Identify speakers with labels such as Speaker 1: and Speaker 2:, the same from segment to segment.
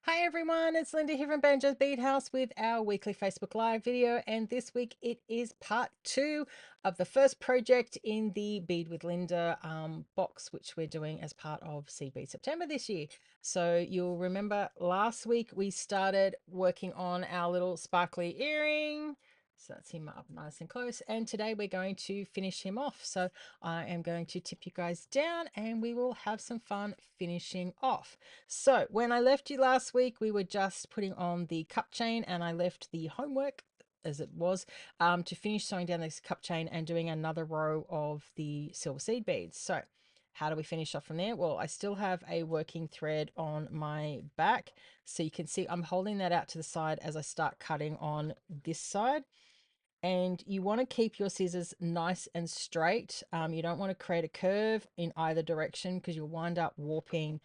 Speaker 1: Hi everyone, it's Linda here from Banjo's Bead House with our weekly Facebook Live video, and this week it is part 2 of the first project in the Bead with Linda box, which we're doing as part of Seed Bead September this year. So you'll remember last week we started working on our little sparkly earring. So that's him up nice and close, and today we're going to finish him off. So I am going to tip you guys down and we will have some fun finishing off. So when I left you last week, we were just putting on the cup chain, and I left the homework as it was to finish sewing down this cup chain and doing another row of the silver seed beads. So how do we finish off from there? Well, I still have a working thread on my back. So you can see I'm holding that out to the side as I start cutting on this side. And you want to keep your scissors nice and straight. You don't want to create a curve in either direction because you'll wind up warping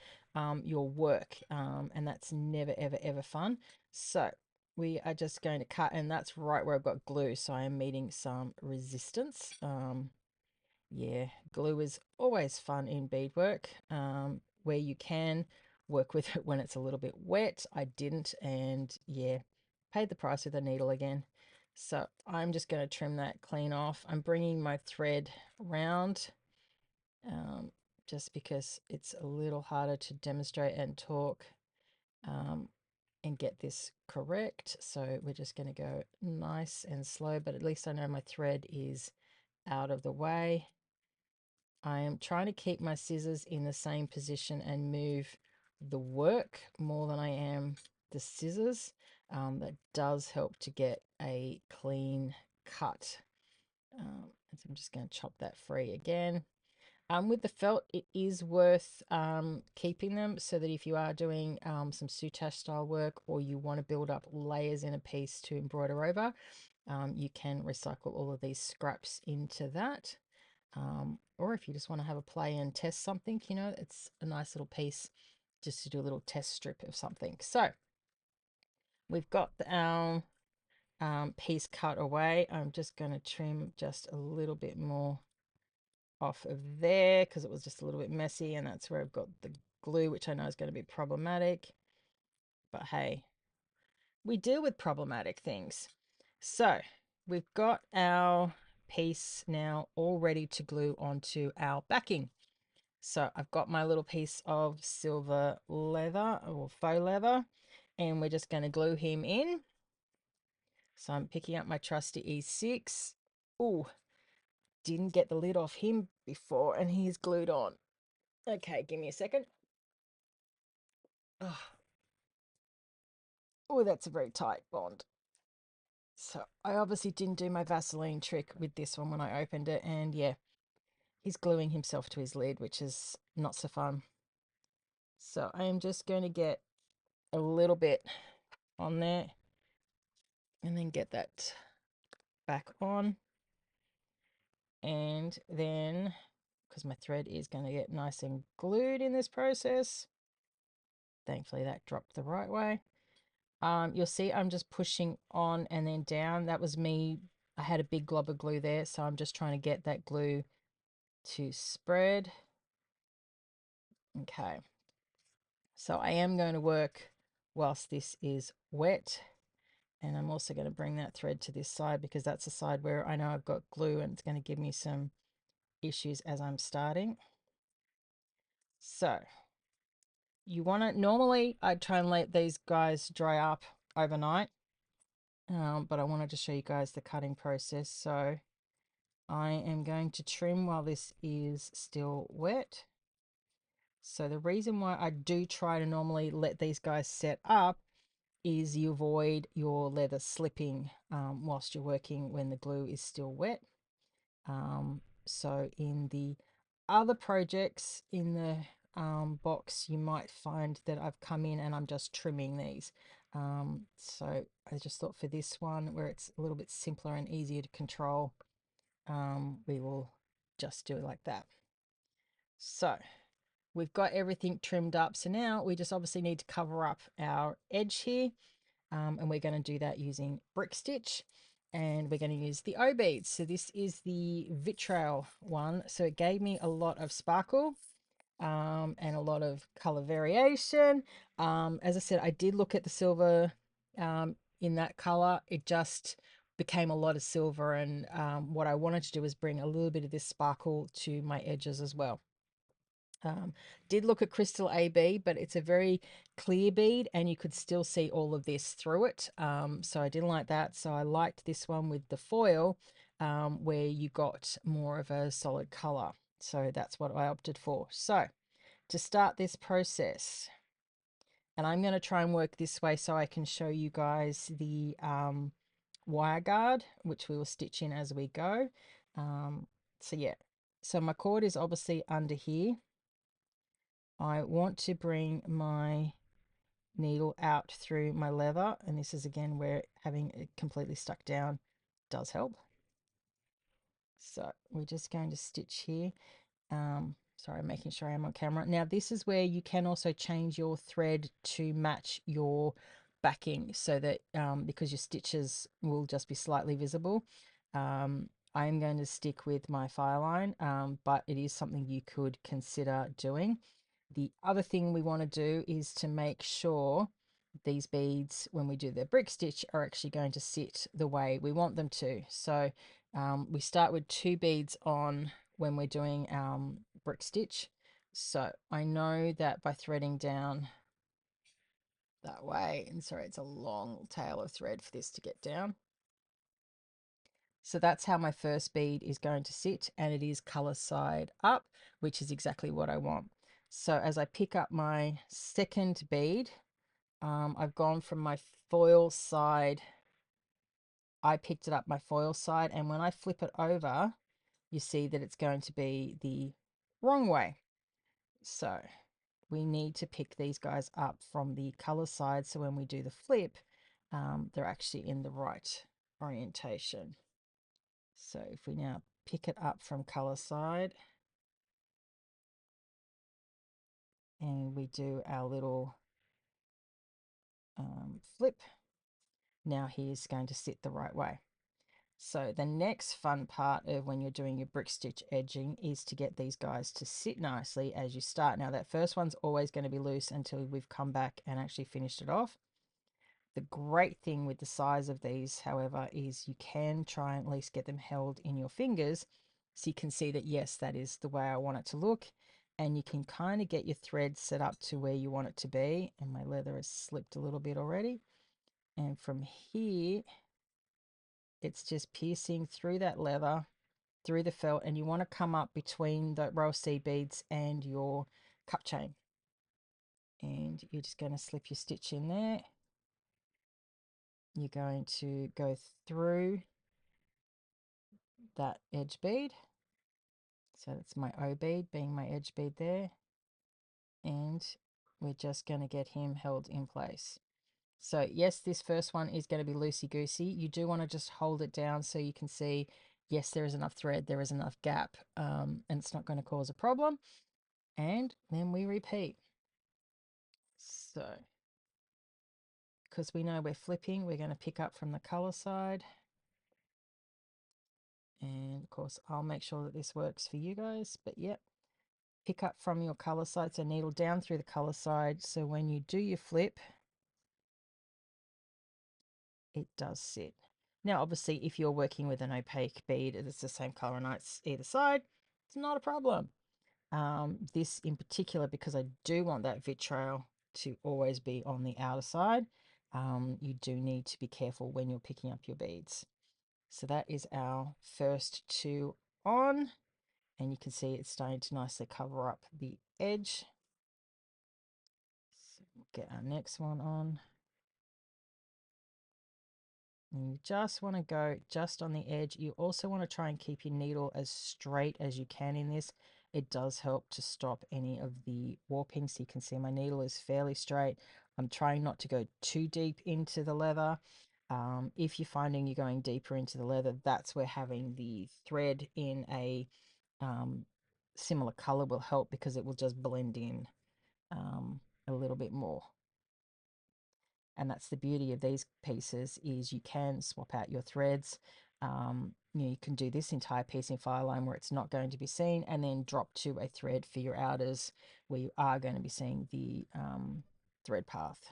Speaker 1: your work, and that's never ever ever fun. So we are just going to cut, and that's right where I've got glue, so I am meeting some resistance. Yeah, glue is always fun in beadwork, where you can work with it when it's a little bit wet. I didn't, and yeah, paid the price with a needle again. So I'm just going to trim that clean off. I'm bringing my thread round, um, just because it's a little harder to demonstrate and talk um, and get this correct. So we're just going to go nice and slow, but at least I know my thread is out of the way. I am trying to keep my scissors in the same position and move the work more than I am the scissors. That does help to get a clean cut. So I'm just going to chop that free again. With the felt, it is worth keeping them so that if you are doing some soutache style work, or you want to build up layers in a piece to embroider over, you can recycle all of these scraps into that. Or if you just want to have a play and test something, it's a nice little piece just to do a little test strip of something. So we've got our piece cut away. I'm just going to trim just a little bit more off of there because it was just a little bit messy, and that's where I've got the glue, which I know is going to be problematic. But hey, we deal with problematic things. So we've got our piece now all ready to glue onto our backing. So I've got my little piece of silver leather or faux leather, and we're just going to glue him in. So I'm picking up my trusty E6. Oh, didn't get the lid off him before, and he's glued on. Okay, give me a second. Oh, oh, that's a very tight bond. So I obviously didn't do my Vaseline trick with this one when I opened it, and yeah, he's gluing himself to his lid, which is not so fun. So I am just going to get a little bit on there and then get that back on. And then, because my thread is going to get nice and glued in this process, thankfully that dropped the right way. You'll see I'm just pushing on and then down. That was me. I had a big glob of glue there, so I'm just trying to get that glue to spread. Okay. So I am going to work whilst this is wet. And I'm also going to bring that thread to this side because that's the side where I know I've got glue and it's going to give me some issues as I'm starting. So you want to, normally I'd try and let these guys dry up overnight, but I wanted to show you guys the cutting process. So I am going to trim while this is still wet. So the reason why I do try to normally let these guys set up is you avoid your leather slipping whilst you're working when the glue is still wet. So in the other projects in the box, you might find that I've come in and I'm just trimming these. So I just thought for this one, where it's a little bit simpler and easier to control, we will just do it like that. So we've got everything trimmed up. So now we just obviously need to cover up our edge here. And we're going to do that using brick stitch, and we're going to use the O beads. So this is the vitriol one. So it gave me a lot of sparkle. and a lot of color variation. As I said, I did look at the silver in that color. It just became a lot of silver, and what I wanted to do was bring a little bit of this sparkle to my edges as well. Um, did look at Crystal AB, but it's a very clear bead and you could still see all of this through it. So I didn't like that. So I liked this one with the foil, where you got more of a solid color. So that's what I opted for. So to start this process, and I'm going to try and work this way so I can show you guys the wire guard, which we will stitch in as we go. So yeah, so my cord is obviously under here. I want to bring my needle out through my leather, and this is again where having it completely stuck down does help. So we're just going to stitch here. Sorry, making sure I'm on camera. Now this is where you can also change your thread to match your backing, so that because your stitches will just be slightly visible. I'm going to stick with my file line, but it is something you could consider doing. The other thing we want to do is to make sure these beads, when we do the brick stitch, are actually going to sit the way we want them to. So we start with 2 beads on when we're doing brick stitch. So I know that by threading down that way, and sorry, it's a long tail of thread for this to get down. So that's how my first bead is going to sit, and it is color side up, which is exactly what I want. So as I pick up my second bead, I've gone from my foil side. I picked it up my foil side, and when I flip it over, you see that it's going to be the wrong way. So we need to pick these guys up from the color side, so when we do the flip, they're actually in the right orientation. So if we now pick it up from color side and we do our little flip, now he's going to sit the right way. So the next fun part of when you're doing your brick stitch edging is to get these guys to sit nicely as you start. Now that first one's always going to be loose until we've come back and actually finished it off. The great thing with the size of these, however, is you can try and at least get them held in your fingers so you can see that, yes, that is the way I want it to look. And you can kind of get your thread set up to where you want it to be. And my leather has slipped a little bit already. And from here, it's just piercing through that leather, through the felt, and you want to come up between the row of seed beads and your cup chain. And you're just going to slip your stitch in there. You're going to go through that edge bead. So that's my O bead being my edge bead there. And we're just going to get him held in place. So yes, this first one is going to be loosey-goosey. You do want to just hold it down so you can see, yes, there is enough thread, there is enough gap, and it's not going to cause a problem. And then we repeat. So, because we know we're flipping, we're going to pick up from the color side. And of course, I'll make sure that this works for you guys. But yep, pick up from your color side, so needle down through the color side. So when you do your flip, it does sit. Now, obviously, if you're working with an opaque bead that's the same color on either side, it's not a problem. This in particular, because I do want that vitriol to always be on the outer side, you do need to be careful when you're picking up your beads. So that is our first 2 on, and you can see it's starting to nicely cover up the edge. So get our next one on. And you just want to go just on the edge. You also want to try and keep your needle as straight as you can in this. It does help to stop any of the warping. So you can see my needle is fairly straight. I'm trying not to go too deep into the leather. If you're finding you're going deeper into the leather, that's where having the thread in a similar color will help, because it will just blend in a little bit more. And that's the beauty of these pieces, is you can swap out your threads. You can do this entire piece in file line where it's not going to be seen, and then drop to a thread for your outers where you are going to be seeing the thread path.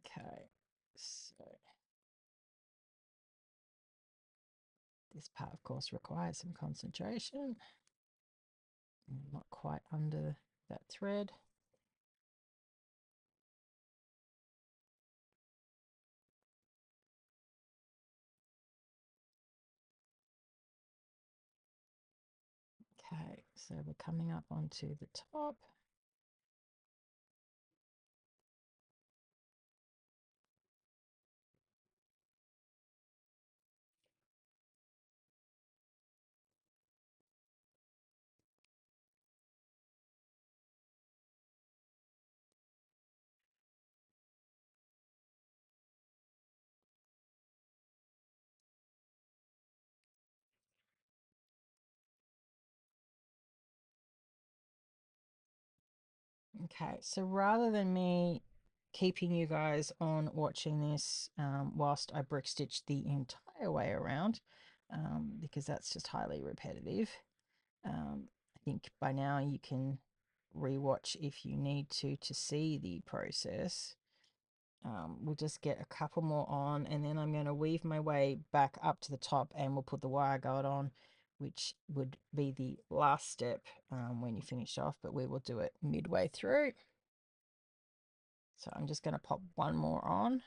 Speaker 1: Okay, so this part, of course, requires some concentration. Not quite under that thread. Okay, so we're coming up onto the top. Okay, so rather than me keeping you guys on watching this whilst I brick stitch the entire way around, because that's just highly repetitive, I think by now you can rewatch if you need to see the process. We'll just get a couple more on, and then I'm going to weave my way back up to the top, and we'll put the wire guard on, which would be the last step when you finish off, but we will do it midway through. So I'm just going to pop one more on.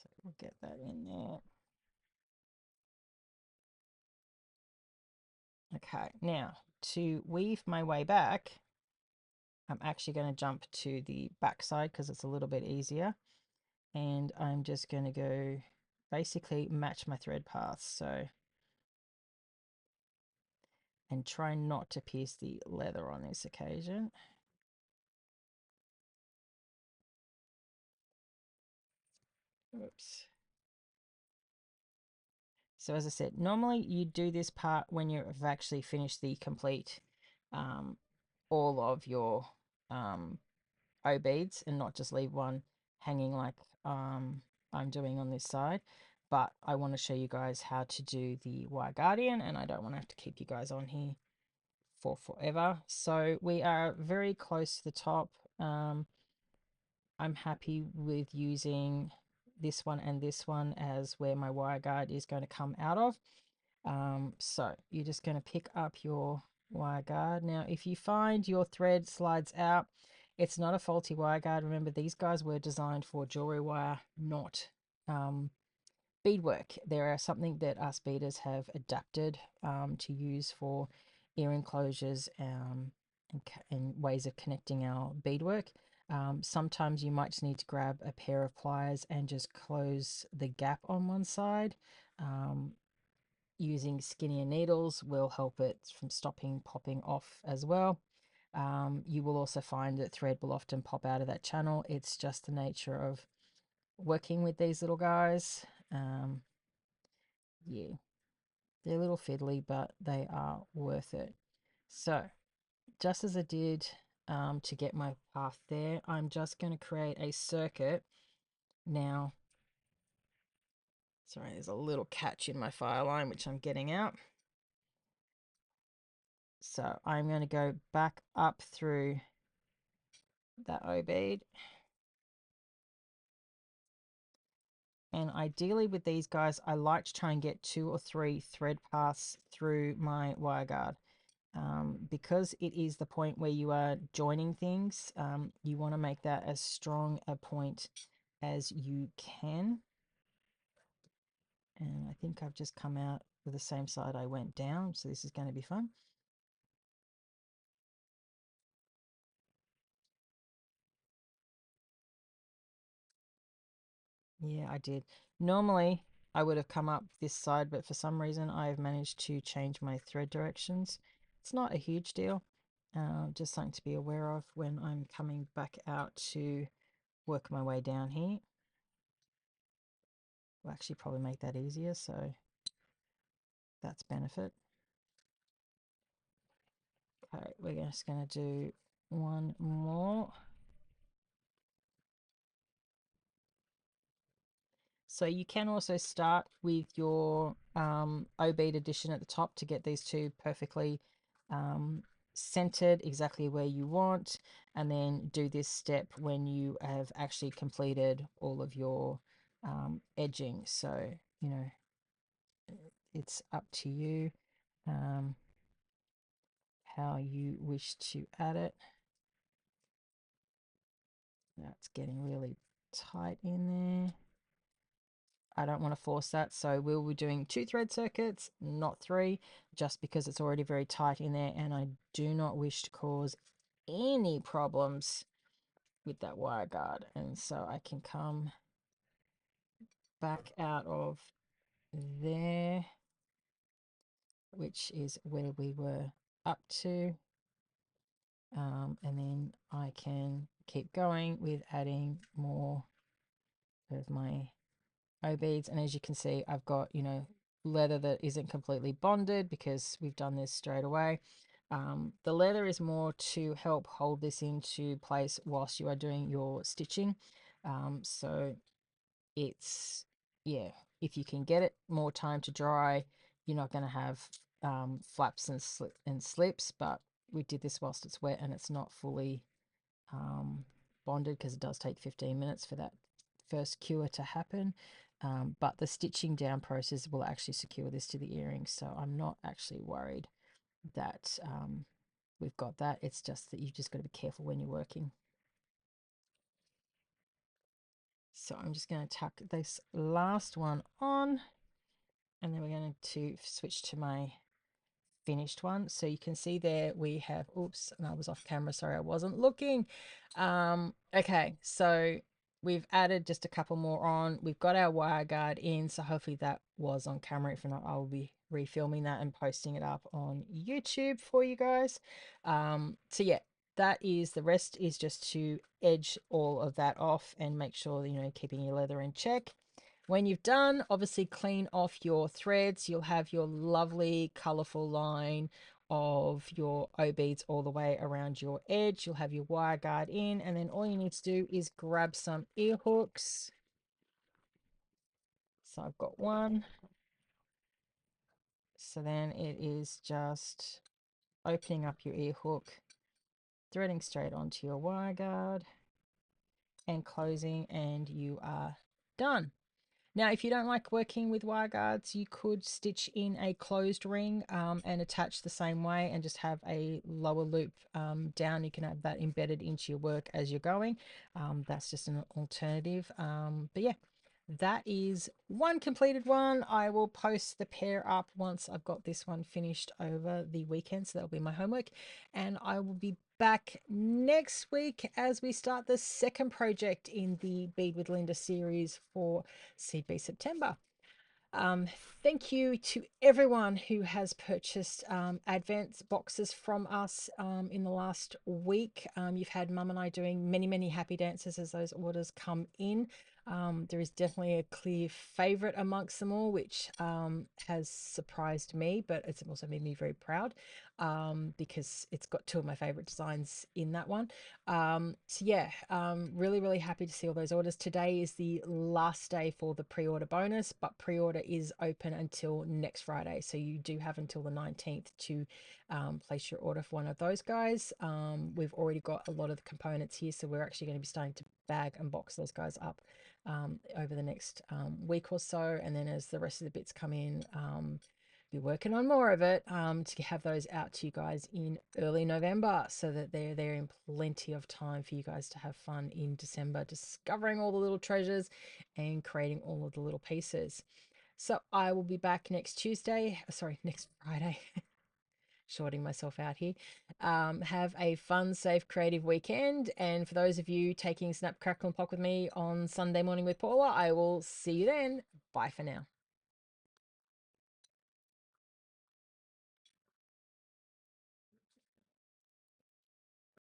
Speaker 1: So we'll get that in there. Okay, now to weave my way back, I'm actually going to jump to the back side because it's a little bit easier. And I'm just going to go basically match my thread paths. So, and try not to pierce the leather on this occasion. Oops. So as I said, normally you do this part when you've actually finished the complete all of your O beads, and not just leave one hanging like I'm doing on this side. But I want to show you guys how to do the wire guardian, and I don't want to have to keep you guys on here for forever. So we are very close to the top. I'm happy with using this one and this one as where my wire guard is going to come out of. So you're just going to pick up your wire guard. Now, if you find your thread slides out, it's not a faulty wire guard. Remember, these guys were designed for jewelry wire, not beadwork. There are something that us beaders have adapted to use for ear enclosures and ways of connecting our beadwork. Sometimes you might just need to grab a pair of pliers and just close the gap on one side. Using skinnier needles will help it from stopping popping off as well. You will also find that thread will often pop out of that channel. It's just the nature of working with these little guys. Yeah, they're a little fiddly, but they are worth it. So, just as I did to get my path there, I'm just going to create a circuit. Now, sorry, there's a little catch in my file line, which I'm getting out. So I'm going to go back up through that O bead. And ideally with these guys, I like to try and get 2 or 3 thread paths through my wire guard. Because it is the point where you are joining things, you want to make that as strong a point as you can. And I think I've just come out with the same side I went down, so this is going to be fun. Yeah, I did. Normally, I would have come up this side, but for some reason, I have managed to change my thread directions. It's not a huge deal, just something to be aware of when I'm coming back out to work my way down here. Will actually probably make that easier, so that's benefit. Okay, we're just going to do one more. So you can also start with your O-bead addition at the top to get these two perfectly um, centered exactly where you want, and then do this step when you have actually completed all of your edging. So, you know, it's up to you how you wish to add it. That's getting really tight in there. I don't want to force that, so we'll be doing 2 thread circuits, not 3, just because it's already very tight in there, and I do not wish to cause any problems with that wire guard. And so I can come back out of there, which is where we were up to, and then I can keep going with adding more of my O beads. And as you can see, I've got, you know, leather that isn't completely bonded because we've done this straight away. The leather is more to help hold this into place whilst you are doing your stitching. So it's, yeah, if you can get it more time to dry, you're not going to have flaps and slips, but we did this whilst it's wet and it's not fully bonded because it does take 15 minutes for that first cure to happen. But the stitching down process will actually secure this to the earring, so I'm not actually worried that we've got that. It's just that you've just got to be careful when you're working. So I'm just going to tuck this last one on, and then we're going to switch to my finished one. So you can see there we have, oops, and I was off camera, sorry, I wasn't looking. Okay, so we've added just a couple more on. We've got our wire guard in, so hopefully that was on camera. If not, I'll be refilming that and posting it up on YouTube for you guys. So yeah, that is, the rest is just to edge all of that off and make sure that, you know, keeping your leather in check. When you've done, obviously clean off your threads. You'll have your lovely colorful line of your O beads all the way around your edge. You'll have your wire guard in, and then all you need to do is grab some ear hooks. So I've got one. So then it is just opening up your ear hook, threading straight onto your wire guard and closing, and you are done. Now, if you don't like working with wire guards, you could stitch in a closed ring and attach the same way and just have a lower loop down. You can have that embedded into your work as you're going. That's just an alternative. But yeah, that is one completed one. I will post the pair up once I've got this one finished over the weekend. So that'll be my homework. And I will be back next week as we start the second project in the Bead with Lynda series for Seed Bead September. Um, Thank you to everyone who has purchased advent boxes from us in the last week. You've had Mum and I doing many, many happy dances as those orders come in. There is definitely a clear favorite amongst them all, which has surprised me, but it's also made me very proud because it's got two of my favorite designs in that one. So yeah, really, really happy to see all those orders. Today is the last day for the pre-order bonus, but pre-order is open until next Friday. So you do have until the 19th to place your order for one of those guys. We've already got a lot of the components here, so we're actually going to be starting to bag and box those guys up over the next week or so. And then as the rest of the bits come in, be working on more of it to have those out to you guys in early November so that they're there in plenty of time for you guys to have fun in December, discovering all the little treasures and creating all of the little pieces. So I will be back next Tuesday, sorry, next Friday. Shorting myself out here. Have a fun, safe, creative weekend. And for those of you taking Snap, Crackle, and Pop with me on Sunday morning with Paula, I will see you then. Bye for now.